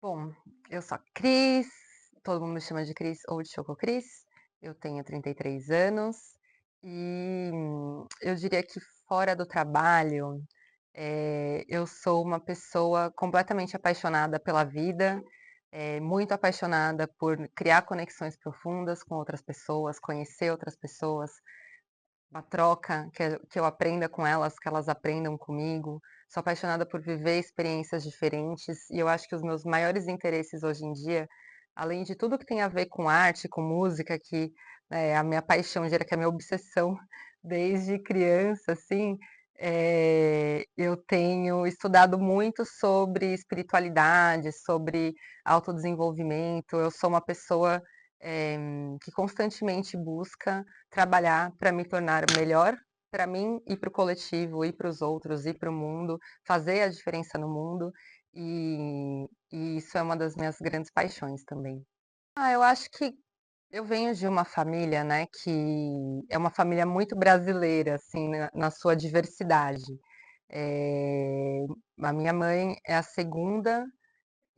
Bom, eu sou a Cris, todo mundo me chama de Cris ou de Choco Cris. Eu tenho 33 anos e eu diria que fora do trabalho, eu sou uma pessoa completamente apaixonada pela vida, muito apaixonada por criar conexões profundas com outras pessoas, conhecer outras pessoas, uma troca, que eu aprenda com elas, que elas aprendam comigo. Sou apaixonada por viver experiências diferentes e eu acho que os meus maiores interesses hoje em dia, além de tudo que tem a ver com arte, com música, que é a minha paixão, eu diria que é a minha obsessão desde criança, assim, eu tenho estudado muito sobre espiritualidade, sobre autodesenvolvimento. Eu sou uma pessoa, eh, que constantemente busca trabalhar para me tornar melhor para mim e para o coletivo, e para os outros, e para o mundo, fazer a diferença no mundo, e isso é uma das minhas grandes paixões também. Eu acho que eu venho de uma família, né, que é uma família muito brasileira, assim, na sua diversidade. A minha mãe é a segunda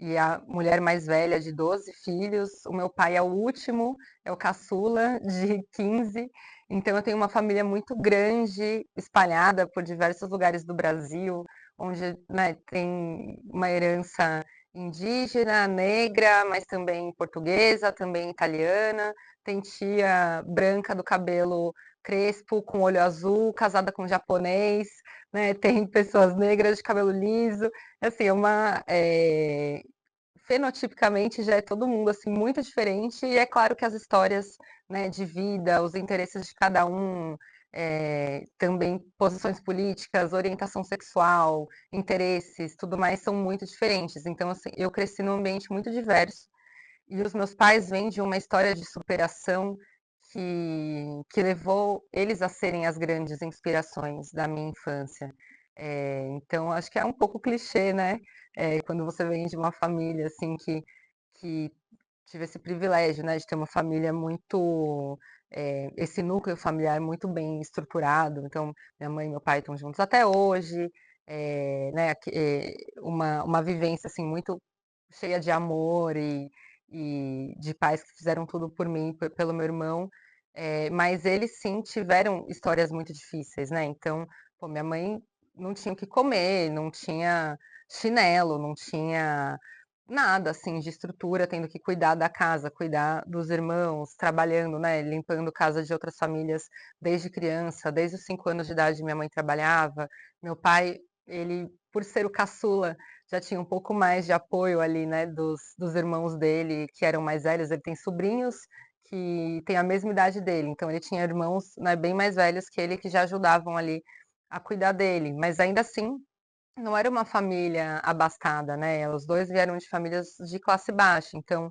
e a mulher mais velha de 12 filhos, o meu pai é o último, é o caçula de 15. Então eu tenho uma família muito grande, espalhada por diversos lugares do Brasil, onde, né, tem uma herança indígena, negra, mas também portuguesa, também italiana. Tem tia branca do cabelo crespo, com olho azul, casada com japonês, né? Tem pessoas negras de cabelo liso. Assim, é uma, fenotipicamente já é todo mundo assim muito diferente e é claro que as histórias, né, de vida, os interesses de cada um, também posições políticas, orientação sexual, interesses, tudo mais são muito diferentes. Então, assim, eu cresci num ambiente muito diverso e os meus pais vêm de uma história de superação que levou eles a serem as grandes inspirações da minha infância. Então acho que é um pouco clichê, né, quando você vem de uma família, assim, que tive esse privilégio, né, de ter uma família muito, esse núcleo familiar muito bem estruturado. Então minha mãe e meu pai estão juntos até hoje, né, uma vivência, assim, muito cheia de amor e de pais que fizeram tudo por mim, pelo meu irmão, mas eles sim tiveram histórias muito difíceis, né. Então, pô, minha mãe não tinha o que comer, não tinha chinelo, não tinha nada, assim, de estrutura, tendo que cuidar da casa, cuidar dos irmãos, trabalhando, né, limpando casa de outras famílias desde criança. Desde os 5 anos de idade minha mãe trabalhava. Meu pai, ele, por ser o caçula, já tinha um pouco mais de apoio ali, né, dos irmãos dele que eram mais velhos. Ele tem sobrinhos que têm a mesma idade dele, então ele tinha irmãos, né, bem mais velhos que ele, que já ajudavam ali a cuidar dele, mas ainda assim não era uma família abastada, né, os 2 vieram de famílias de classe baixa. Então,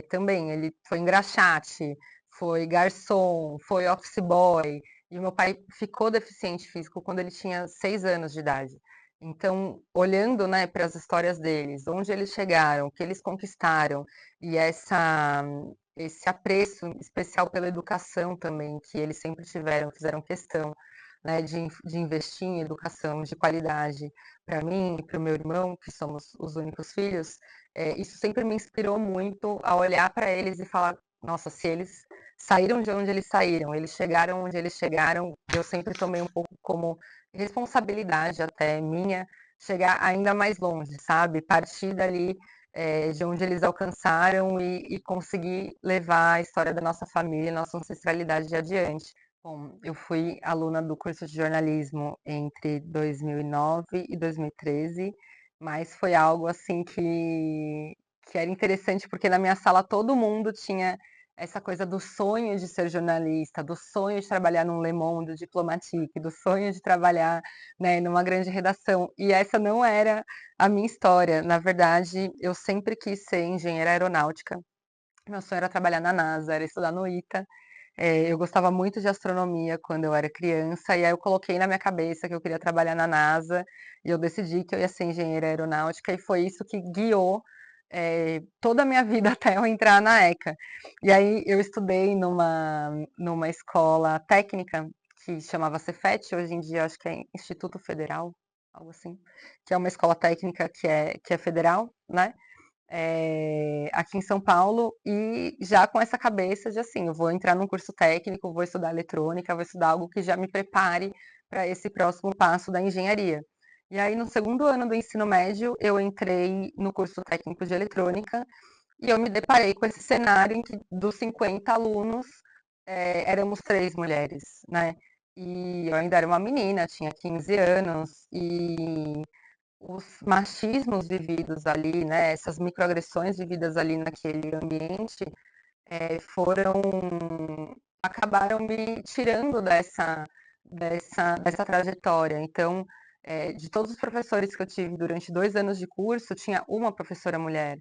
também ele foi engraxate, foi garçom, foi office boy, e o meu pai ficou deficiente físico quando ele tinha 6 anos de idade. Então, olhando, né, para as histórias deles, onde eles chegaram, o que eles conquistaram, e esse apreço especial pela educação também, que eles sempre tiveram, fizeram questão, né, de investir em educação de qualidade para mim e para o meu irmão, que somos os únicos filhos. Isso sempre me inspirou muito a olhar para eles e falar: nossa, se eles saíram de onde eles saíram, eles chegaram onde eles chegaram, eu sempre tomei um pouco como responsabilidade até minha chegar ainda mais longe, sabe? Partir dali, de onde eles alcançaram e conseguir levar a história da nossa família, nossa ancestralidade adiante. Bom, eu fui aluna do curso de jornalismo entre 2009 e 2013, mas foi algo assim que era interessante, porque na minha sala todo mundo tinha essa coisa do sonho de ser jornalista, do sonho de trabalhar num Le Monde Diplomatique, do sonho de trabalhar, né, numa grande redação. E essa não era a minha história. Na verdade, eu sempre quis ser engenheira aeronáutica. Meu sonho era trabalhar na NASA, era estudar no ITA. Eu gostava muito de astronomia quando eu era criança, e aí eu coloquei na minha cabeça que eu queria trabalhar na NASA, e eu decidi que eu ia ser engenheira aeronáutica, e foi isso que guiou, toda a minha vida até eu entrar na ECA. E aí eu estudei numa escola técnica que chamava Cefet, hoje em dia acho que é Instituto Federal, algo assim, que é uma escola técnica que é federal, né? aqui em São Paulo, e já com essa cabeça de assim, eu vou entrar num curso técnico, vou estudar eletrônica, vou estudar algo que já me prepare para esse próximo passo da engenharia. E aí, no segundo ano do ensino médio, eu entrei no curso técnico de eletrônica e eu me deparei com esse cenário em que dos 50 alunos, éramos 3 mulheres, né? E eu ainda era uma menina, tinha 15 anos, e os machismos vividos ali, né, essas microagressões vividas ali naquele ambiente, foram acabaram me tirando dessa trajetória. Então, de todos os professores que eu tive durante 2 anos de curso, tinha uma professora mulher.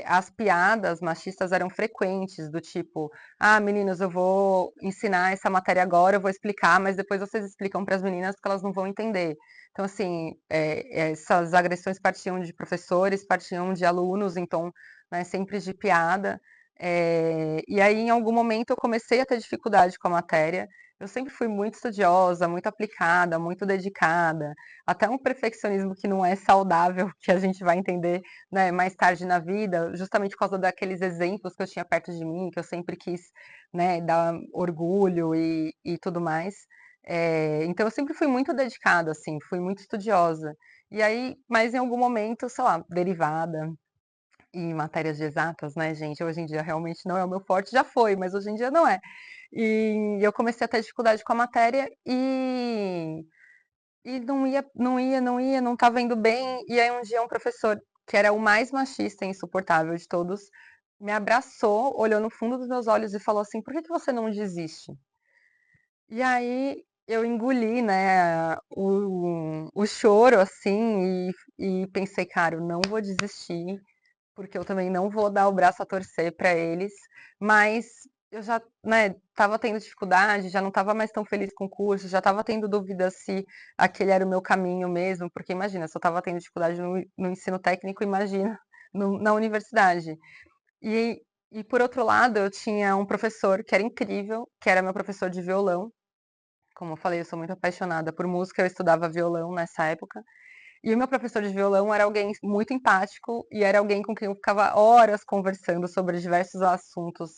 As piadas machistas eram frequentes, do tipo, ah, meninas, eu vou ensinar essa matéria agora, eu vou explicar, mas depois vocês explicam para as meninas porque elas não vão entender. Então, assim, essas agressões partiam de professores, partiam de alunos, então, né, sempre de piada. E aí, em algum momento, eu comecei a ter dificuldade com a matéria. Eu sempre fui muito estudiosa, muito aplicada, muito dedicada, até um perfeccionismo que não é saudável, que a gente vai entender, né, mais tarde na vida, justamente por causa daqueles exemplos que eu tinha perto de mim, que eu sempre quis, né, dar orgulho e tudo mais. Então, eu sempre fui muito dedicada, assim, fui muito estudiosa. E aí, mas em algum momento, sei lá, derivada, e matérias de exatas, né, gente, hoje em dia realmente não é o meu forte, já foi, mas hoje em dia não é. E eu comecei a ter dificuldade com a matéria e não estava indo bem. E aí um dia um professor, que era o mais machista e insuportável de todos, me abraçou, olhou no fundo dos meus olhos e falou assim: por que que você não desiste? E aí eu engoli, né, o choro, assim, e pensei, cara, eu não vou desistir, porque eu também não vou dar o braço a torcer para eles, mas eu já, né, estava tendo dificuldade, já não estava mais tão feliz com o curso, já estava tendo dúvida se aquele era o meu caminho mesmo, porque imagina, se eu estava tendo dificuldade no ensino técnico, imagina na universidade. E, e por outro lado, eu tinha um professor que era incrível, que era meu professor de violão. Como eu falei, eu sou muito apaixonada por música, eu estudava violão nessa época. E o meu professor de violão era alguém muito empático e era alguém com quem eu ficava horas conversando sobre diversos assuntos,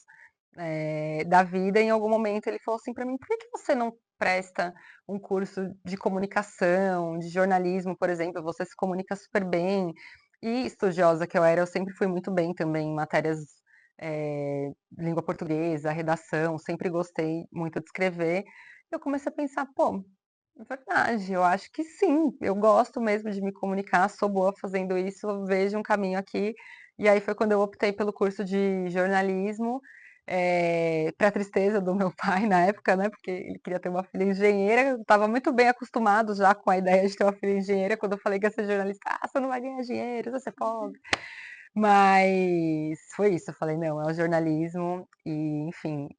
da vida. E em algum momento ele falou assim para mim: por que que você não presta um curso de comunicação, de jornalismo, por exemplo? Você se comunica super bem. E estudiosa que eu era, eu sempre fui muito bem também em matérias, língua portuguesa, redação, sempre gostei muito de escrever. Eu comecei a pensar, pô, é verdade, eu acho que sim. Eu gosto mesmo de me comunicar, sou boa fazendo isso, eu vejo um caminho aqui. E aí foi quando eu optei pelo curso de jornalismo, para tristeza do meu pai na época, né? Porque ele queria ter uma filha engenheira, eu estava muito bem acostumado já com a ideia de ter uma filha engenheira. Quando eu falei que ia ser jornalista, ah, você não vai ganhar dinheiro, você vai ser pobre. Mas foi isso, eu falei, não, é o jornalismo, e enfim,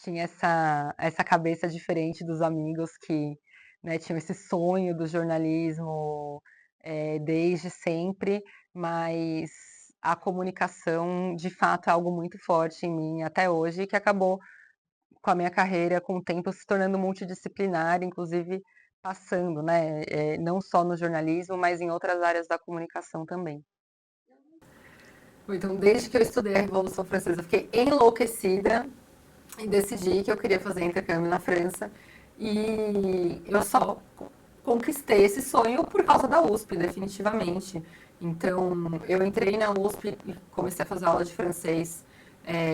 tinha essa cabeça diferente dos amigos que, né, tinham esse sonho do jornalismo, desde sempre, mas a comunicação de fato é algo muito forte em mim até hoje, que acabou com a minha carreira, com o tempo, se tornando multidisciplinar, inclusive passando, né, não só no jornalismo, mas em outras áreas da comunicação também. Então, desde que eu estudei a Revolução Francesa, eu fiquei enlouquecida e decidi que eu queria fazer intercâmbio na França. E eu só conquistei esse sonho por causa da USP, definitivamente. Então, eu entrei na USP e comecei a fazer aula de francês,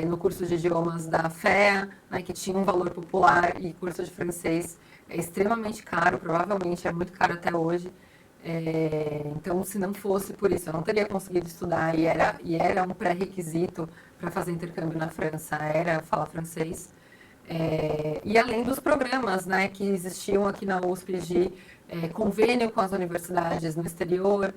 no curso de idiomas da FEA, né, que tinha um valor popular, e curso de francês é extremamente caro, provavelmente é muito caro até hoje. Então, se não fosse por isso, eu não teria conseguido estudar, e era um pré-requisito para fazer intercâmbio na França, era falar francês. E além dos programas, né, que existiam aqui na USP de convênio com as universidades no exterior,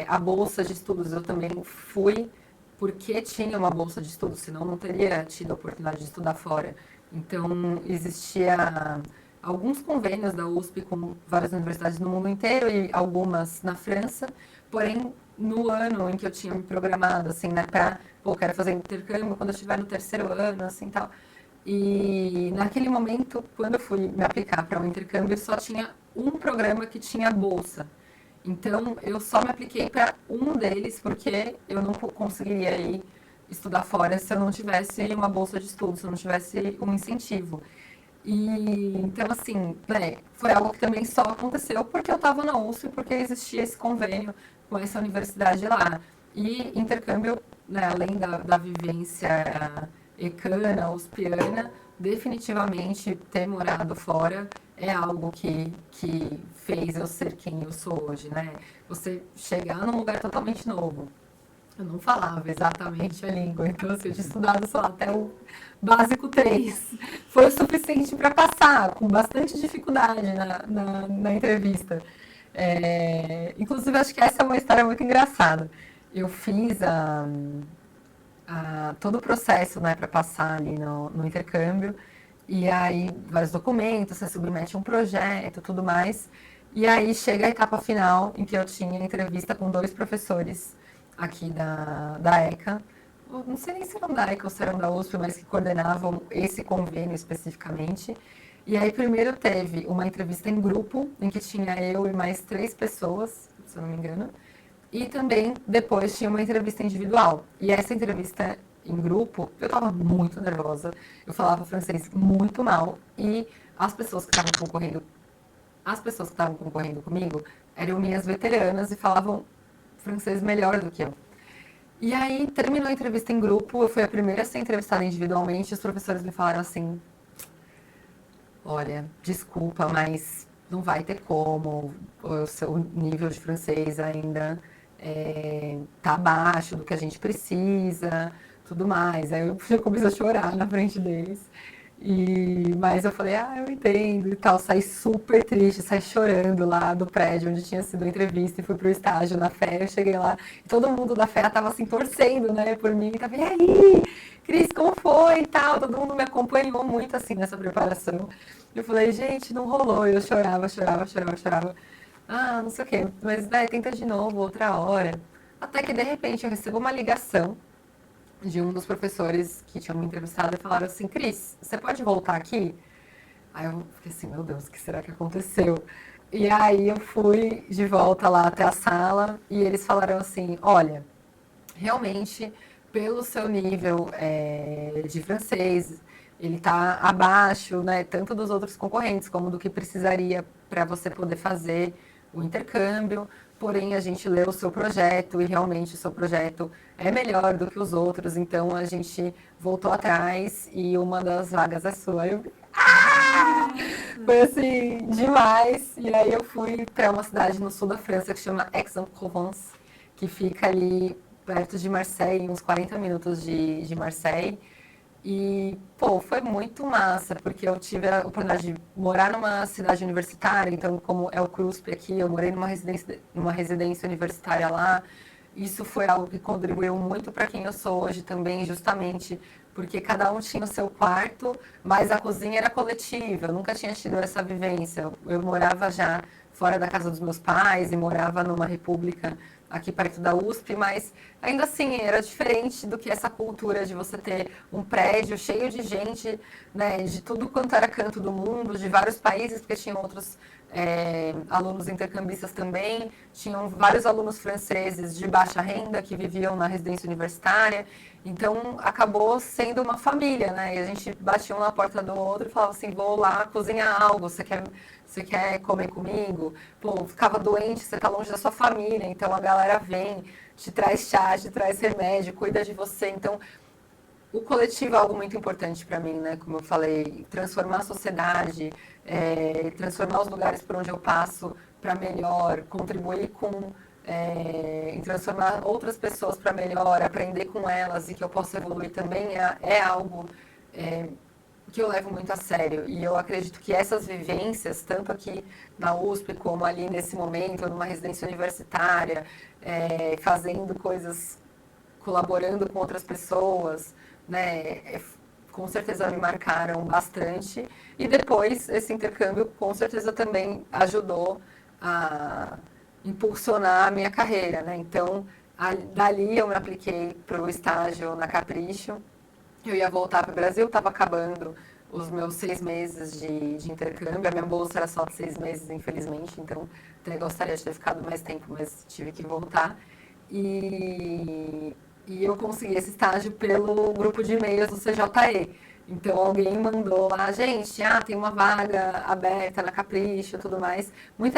a bolsa de estudos eu também fui porque tinha uma bolsa de estudos, senão não teria tido a oportunidade de estudar fora. Então, existia alguns convênios da USP com várias universidades no mundo inteiro e algumas na França, porém, no ano em que eu tinha me programado, assim, né, para, pô, quero fazer intercâmbio quando eu estiver no terceiro ano, assim, tal. E naquele momento, quando eu fui me aplicar para um intercâmbio, só tinha um programa que tinha bolsa. Então, eu só me apliquei para um deles, porque eu não conseguiria ir estudar fora se eu não tivesse uma bolsa de estudo, se eu não tivesse um incentivo. E então, assim, né, foi algo que também só aconteceu porque eu estava na USP, porque existia esse convênio com essa universidade lá. E intercâmbio, né, além da vivência ecana, uspiana, definitivamente ter morado fora é algo que fez eu ser quem eu sou hoje, né? Você chegar num lugar totalmente novo, eu não falava exatamente a língua, então assim, eu tinha estudado, sei lá, até o básico 3. Foi o suficiente para passar, com bastante dificuldade na entrevista. Inclusive, acho que essa é uma história muito engraçada. Eu fiz todo o processo, né, para passar ali no intercâmbio, e aí vários documentos, você submete um projeto, tudo mais, e aí chega a etapa final, em que eu tinha entrevista com 2 professores aqui da ECA, não sei nem se eram da ECA ou se eram da USP, mas que coordenavam esse convênio especificamente. E aí primeiro teve uma entrevista em grupo, em que tinha eu e mais 3 pessoas, se eu não me engano, e também depois tinha uma entrevista individual. E essa entrevista em grupo, eu estava muito nervosa, eu falava francês muito mal, e as pessoas que estavam concorrendo, as pessoas que estavam concorrendo comigo eram minhas veteranas e falavam francês melhor do que eu. E aí terminou a entrevista em grupo, eu fui a primeira a ser entrevistada individualmente, os professores me falaram assim: olha, desculpa, mas não vai ter como, o seu nível de francês ainda tá abaixo do que a gente precisa, tudo mais. Aí eu já comecei a chorar na frente deles. Mas eu falei, eu entendo e tal, saí super triste, saí chorando lá do prédio onde tinha sido a entrevista e fui pro estágio na fé. Eu cheguei lá e todo mundo da fé tava assim torcendo, né, por mim. Tava, e aí, Cris, como foi e tal? Todo mundo me acompanhou muito assim nessa preparação. Eu falei, gente, não rolou. Eu chorava, chorava, chorava, chorava. Não sei o quê, mas tenta de novo, outra hora. Até que de repente eu recebo uma ligação de um dos professores que tinham me entrevistado e falaram assim: Cris, você pode voltar aqui? Aí eu fiquei assim: meu Deus, o que será que aconteceu? E aí eu fui de volta lá até a sala e eles falaram assim: olha, realmente, pelo seu nível de francês, ele está abaixo, né, tanto dos outros concorrentes como do que precisaria para você poder fazer o intercâmbio. Porém, a gente leu o seu projeto e realmente o seu projeto é melhor do que os outros, então a gente voltou atrás e uma das vagas é sua. Foi assim, demais. E aí eu fui para uma cidade no sul da França que chama Aix-en-Provence, que fica ali perto de Marseille, uns 40 minutos de Marseille. E, pô, foi muito massa, porque eu tive a oportunidade de morar numa cidade universitária, então, como é o CRUSP aqui, eu morei numa residência universitária lá. Isso foi algo que contribuiu muito para quem eu sou hoje também, justamente porque cada um tinha o seu quarto, mas a cozinha era coletiva. Eu nunca tinha tido essa vivência. Eu morava já fora da casa dos meus pais e morava numa república aqui perto da USP, mas ainda assim era diferente do que essa cultura de você ter um prédio cheio de gente, né, de tudo quanto era canto do mundo, de vários países, porque tinham outros alunos intercambistas também, tinham vários alunos franceses de baixa renda que viviam na residência universitária, então acabou sendo uma família, né? E a gente batia um na porta do outro e falava assim: vou lá cozinhar algo, você quer comer comigo? Pô, ficava doente, você tá longe da sua família, então a galera vem, te traz chá, te traz remédio, cuida de você. Então, o coletivo é algo muito importante para mim, né? Como eu falei, transformar a sociedade, transformar os lugares por onde eu passo para melhor, contribuir em transformar outras pessoas para melhor, aprender com elas e que eu possa evoluir também é algo é, que eu levo muito a sério. E eu acredito que essas vivências, tanto aqui na USP como ali nesse momento, numa residência universitária, fazendo coisas, colaborando com outras pessoas, né, com certeza me marcaram bastante. E depois, esse intercâmbio, com certeza também ajudou a impulsionar a minha carreira, né? Então, dali eu me apliquei para o estágio na Capricho. Eu ia voltar para o Brasil, estava acabando os meus 6 meses de intercâmbio. A minha bolsa era só de 6 meses, infelizmente, então até gostaria de ter ficado mais tempo, mas tive que voltar. E, e eu consegui esse estágio pelo grupo de e-mails do CJE. Então alguém mandou lá, gente, tem uma vaga aberta na Capricho e tudo mais.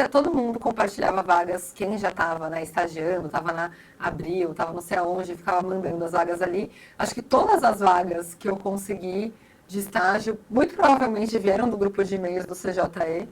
Todo mundo compartilhava vagas, quem já estava, né, estagiando, estava na Abril, estava não sei aonde, ficava mandando as vagas ali. Acho que todas as vagas que eu consegui de estágio, muito provavelmente vieram do grupo de e-mails do CJE.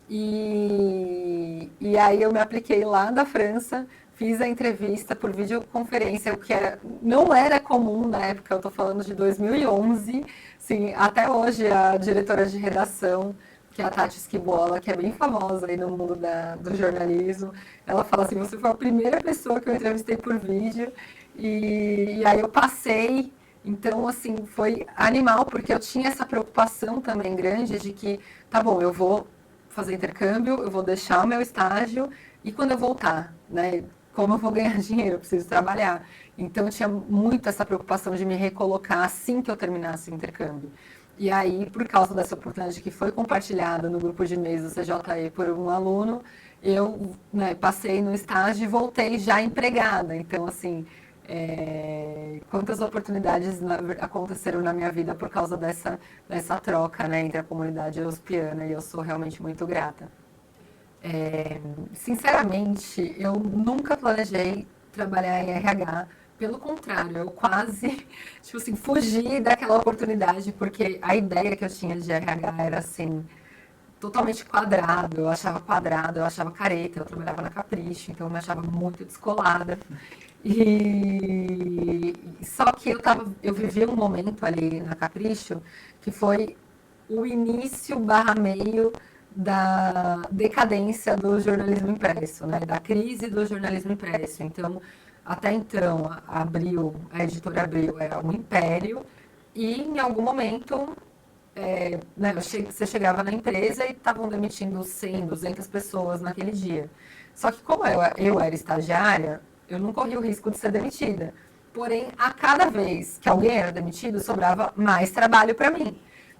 E aí eu me apliquei lá da França, fiz a entrevista por videoconferência, o que não era comum na época, eu estou falando de 2011. Sim, até hoje a diretora de redação, que é a Tati Esquibola, que é bem famosa aí no mundo do jornalismo, ela fala assim, você foi a primeira pessoa que eu entrevistei por vídeo, e aí eu passei. Então, assim, foi animal, porque eu tinha essa preocupação também grande de que, tá bom, eu vou fazer intercâmbio, eu vou deixar o meu estágio e quando eu voltar, né, como eu vou ganhar dinheiro, eu preciso trabalhar. Então eu tinha muito essa preocupação de me recolocar assim que eu terminasse o intercâmbio. E aí, por causa dessa oportunidade que foi compartilhada no grupo de e-mails do CJE por um aluno, eu, né, passei no estágio e voltei já empregada. Então, assim, quantas oportunidades aconteceram na minha vida por causa dessa troca, né, entre a comunidade euspiana, e eu sou realmente muito grata. Sinceramente, eu nunca planejei trabalhar em RH. Pelo contrário, eu quase, tipo assim, fugi daquela oportunidade, porque a ideia que eu tinha de RH era assim, totalmente quadrado, eu achava careta, eu trabalhava na Capricho, então eu me achava muito descolada. E só que eu vivi um momento ali na Capricho que foi o início barra meio da decadência do jornalismo impresso, né? Da crise do jornalismo impresso. Então, até então, a editora Abril era um império e em algum momento né, você chegava na empresa e estavam demitindo 100, 200 pessoas naquele dia. Só que como eu era estagiária, eu não corria o risco de ser demitida. Porém, a cada vez que alguém era demitido, sobrava mais trabalho para mim.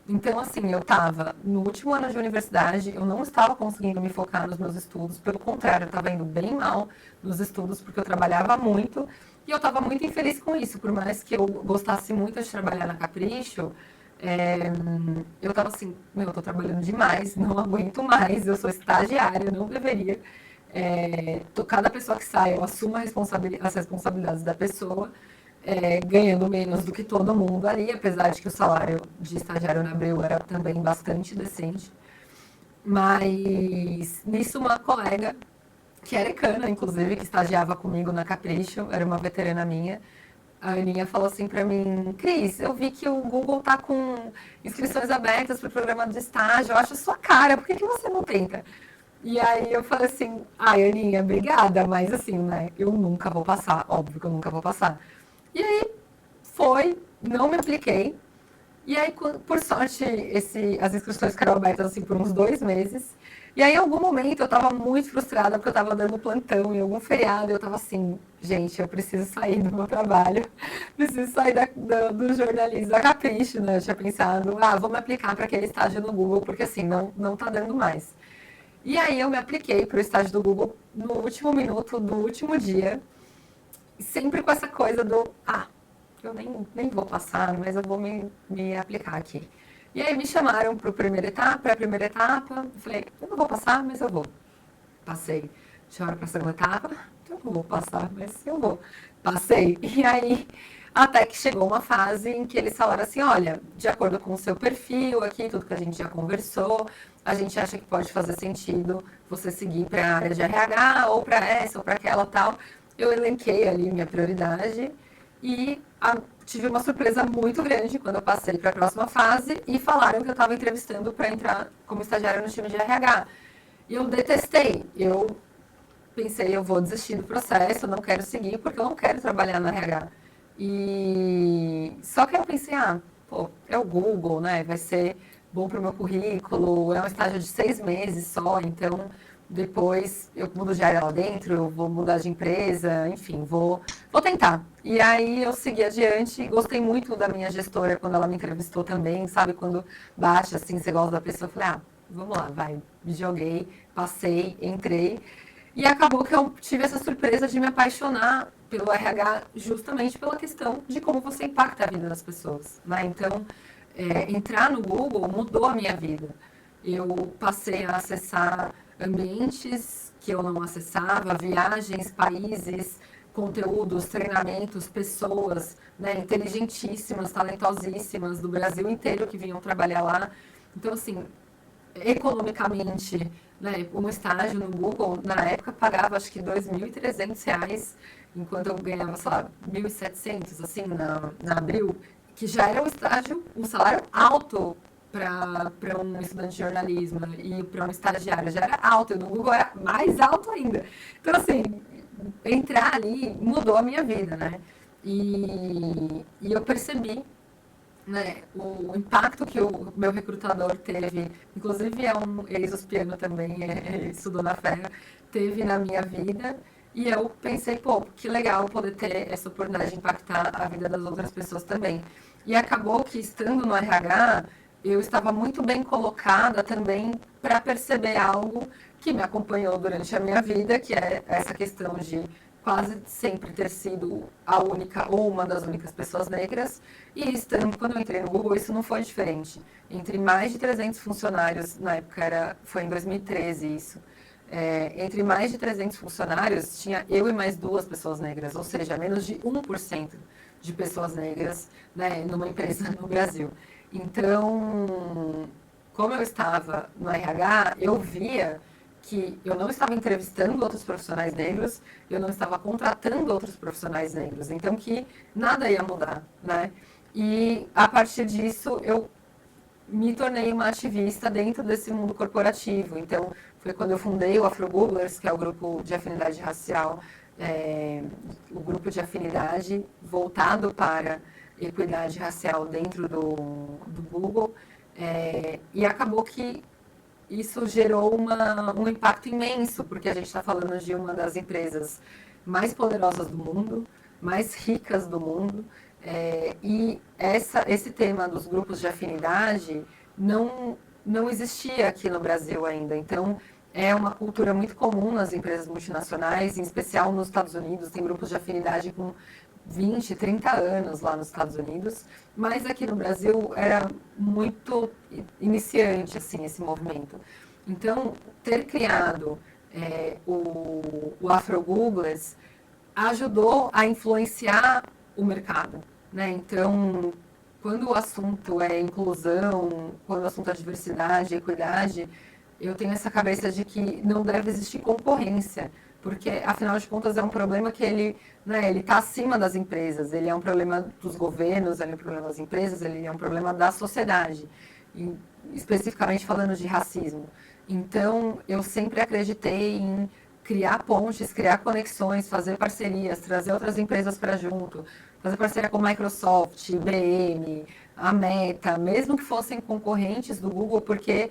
Então, assim, eu estava no último ano de universidade, eu não estava conseguindo me focar nos meus estudos, pelo contrário, eu estava indo bem mal nos estudos, porque eu trabalhava muito, e eu estava muito infeliz com isso, por mais que eu gostasse muito de trabalhar na Capricho, é, eu tava assim, meu, eu tô trabalhando demais, não aguento mais, eu sou estagiária, não deveria. Cada pessoa que sai, eu assumo as responsabilidades da pessoa, ganhando menos do que todo mundo ali, apesar de que o salário de estagiário na Abril era também bastante decente. Mas nisso uma colega, que era ecana, inclusive, que estagiava comigo na Capricho, era uma veterana minha, a Aninha falou assim pra mim, Cris, eu vi que o Google tá com inscrições abertas para o programa de estágio, eu acho a sua cara, por que você não tenta? E aí eu falei assim, ai, Aninha, obrigada, mas assim, né, eu nunca vou passar, óbvio que eu nunca vou passar. E aí não me apliquei, e aí, por sorte, as inscrições ficaram abertas assim por uns 2 meses. E aí, em algum momento, eu estava muito frustrada porque eu estava dando plantão em algum feriado. E eu estava assim, gente, eu preciso sair do meu trabalho, preciso sair do jornalismo, da Capricho, né? Eu tinha pensado, vou me aplicar para aquele estágio no Google, porque assim, não tá dando mais. E aí, eu me apliquei para o estágio do Google no último minuto do último dia, sempre com essa coisa eu nem vou passar, mas eu vou me aplicar aqui. E aí me chamaram para a primeira etapa, eu falei, eu não vou passar, mas eu vou. Passei. Chamaram para a segunda etapa, eu não vou passar, mas eu vou. Passei. E aí, até que chegou uma fase em que eles falaram assim, olha, de acordo com o seu perfil aqui, tudo que a gente já conversou, a gente acha que pode fazer sentido você seguir para a área de RH, ou para essa, ou para aquela tal. Eu elenquei ali minha prioridade e tive uma surpresa muito grande quando eu passei para a próxima fase e falaram que eu estava entrevistando para entrar como estagiária no time de RH. E eu detestei. Eu pensei, eu vou desistir do processo, não quero seguir porque eu não quero trabalhar na RH. E só que eu pensei, pô, é o Google, né? Vai ser bom para o meu currículo, é um estágio de 6 meses só, então depois eu mudo de área lá dentro, eu vou mudar de empresa, enfim, vou tentar. E aí eu segui adiante, gostei muito da minha gestora quando ela me entrevistou também, sabe? Quando bate assim, você gosta da pessoa, eu falei, vamos lá, vai. Me joguei, passei, entrei. E acabou que eu tive essa surpresa de me apaixonar pelo RH justamente pela questão de como você impacta a vida das pessoas, né? Então, entrar no Google mudou a minha vida. Eu passei a acessar ambientes que eu não acessava, viagens, países, conteúdos, treinamentos, pessoas, né, inteligentíssimas, talentosíssimas do Brasil inteiro que vinham trabalhar lá. Então, assim, economicamente, né, um estágio no Google, na época, pagava acho que R$ 2.300, enquanto eu ganhava, sei lá, 1.700, assim, na Abril, que já era um estágio, um salário alto para um estudante de jornalismo e para um estagiário, já era alto, e no Google era mais alto ainda. Então, assim, entrar ali mudou a minha vida, né? E eu percebi, né, o impacto que o meu recrutador teve, inclusive é um ex-uspiano também, estudou na FEA, teve na minha vida. E eu pensei, pô, que legal poder ter essa oportunidade de impactar a vida das outras pessoas também. E acabou que, estando no RH, eu estava muito bem colocada também para perceber algo que me acompanhou durante a minha vida, que é essa questão de quase sempre ter sido a única ou uma das únicas pessoas negras. E estando, quando eu entrei no Google, isso não foi diferente. Entre mais de 300 funcionários, na época foi em 2013 isso, entre mais de 300 funcionários, tinha eu e mais duas pessoas negras, ou seja, menos de 1% de pessoas negras, né, numa empresa no Brasil. Então, como eu estava no RH, eu via que eu não estava entrevistando outros profissionais negros, eu não estava contratando outros profissionais negros, então que nada ia mudar, né? E a partir disso eu me tornei uma ativista dentro desse mundo corporativo. Então, foi quando eu fundei o Afro-Googlers, que é o grupo de afinidade racial, o grupo de afinidade voltado para equidade racial dentro do Google. E acabou que isso gerou um impacto imenso, porque a gente está falando de uma das empresas mais poderosas do mundo, mais ricas do mundo, e esse tema dos grupos de afinidade não existia aqui no Brasil ainda. Então, é uma cultura muito comum nas empresas multinacionais, em especial nos Estados Unidos, tem grupos de afinidade com 20, 30 anos lá nos Estados Unidos, mas aqui no Brasil era muito iniciante assim esse movimento. Então, ter criado o Afro-Googlers ajudou a influenciar o mercado, né? Então, quando o assunto é inclusão, quando o assunto é diversidade, equidade, eu tenho essa cabeça de que não deve existir concorrência, porque afinal de contas é um problema que ele está acima das empresas, ele é um problema dos governos, ele é um problema das empresas, ele é um problema da sociedade, e, especificamente falando de racismo. Então, eu sempre acreditei em criar pontes, criar conexões, fazer parcerias, trazer outras empresas para junto, fazer parceria com Microsoft, IBM, a Meta, mesmo que fossem concorrentes do Google, porque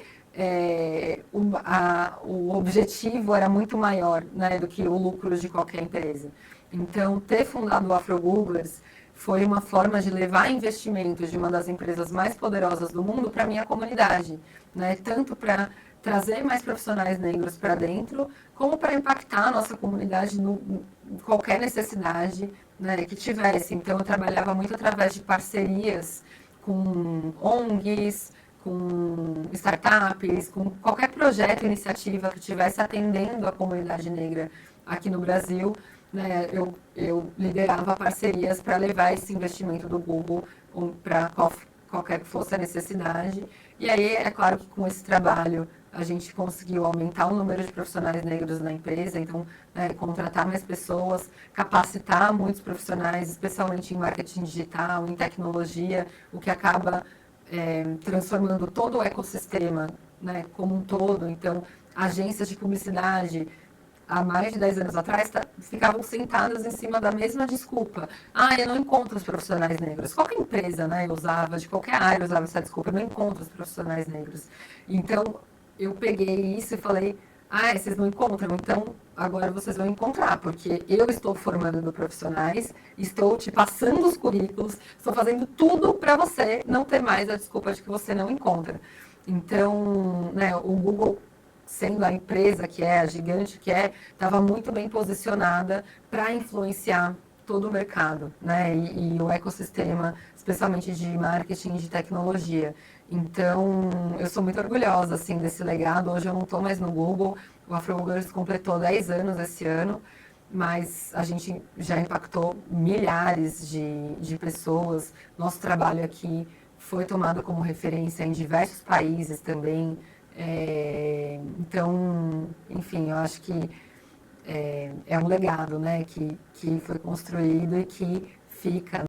o objetivo era muito maior, né, do que o lucro de qualquer empresa. Então, ter fundado o Afro-Googlers foi uma forma de levar investimentos de uma das empresas mais poderosas do mundo para a minha comunidade, né, tanto para trazer mais profissionais negros para dentro, como para impactar a nossa comunidade em qualquer necessidade, né, que tivesse. Então, eu trabalhava muito através de parcerias com ONGs, com startups, com qualquer projeto, iniciativa que estivesse atendendo a comunidade negra aqui no Brasil, né, eu liderava parcerias para levar esse investimento do Google para qualquer que fosse a necessidade. E aí, é claro que com esse trabalho a gente conseguiu aumentar o número de profissionais negros na empresa, então, contratar mais pessoas, capacitar muitos profissionais, especialmente em marketing digital, em tecnologia, o que acaba transformando todo o ecossistema, né, como um todo. Então, agências de publicidade, há mais de 10 anos atrás, ficavam sentadas em cima da mesma desculpa. Eu não encontro os profissionais negros. Qualquer empresa, né, usava, de qualquer área usava essa desculpa, eu não encontro os profissionais negros. Então, eu peguei isso e falei, Ah, vocês não encontram? Então, agora vocês vão encontrar, porque eu estou formando profissionais, estou te passando os currículos, estou fazendo tudo para você não ter mais a desculpa de que você não encontra. Então, né, o Google, sendo a empresa que é, a gigante que é, estava muito bem posicionada para influenciar todo o mercado, né, e o ecossistema, especialmente de marketing e de tecnologia. Então, eu sou muito orgulhosa, assim, desse legado. Hoje eu não estou mais no Google, o AfroBloggers completou 10 anos esse ano, mas a gente já impactou milhares de pessoas. Nosso trabalho aqui foi tomado como referência em diversos países também. Então, enfim, eu acho que é um legado, né, que foi construído e que fica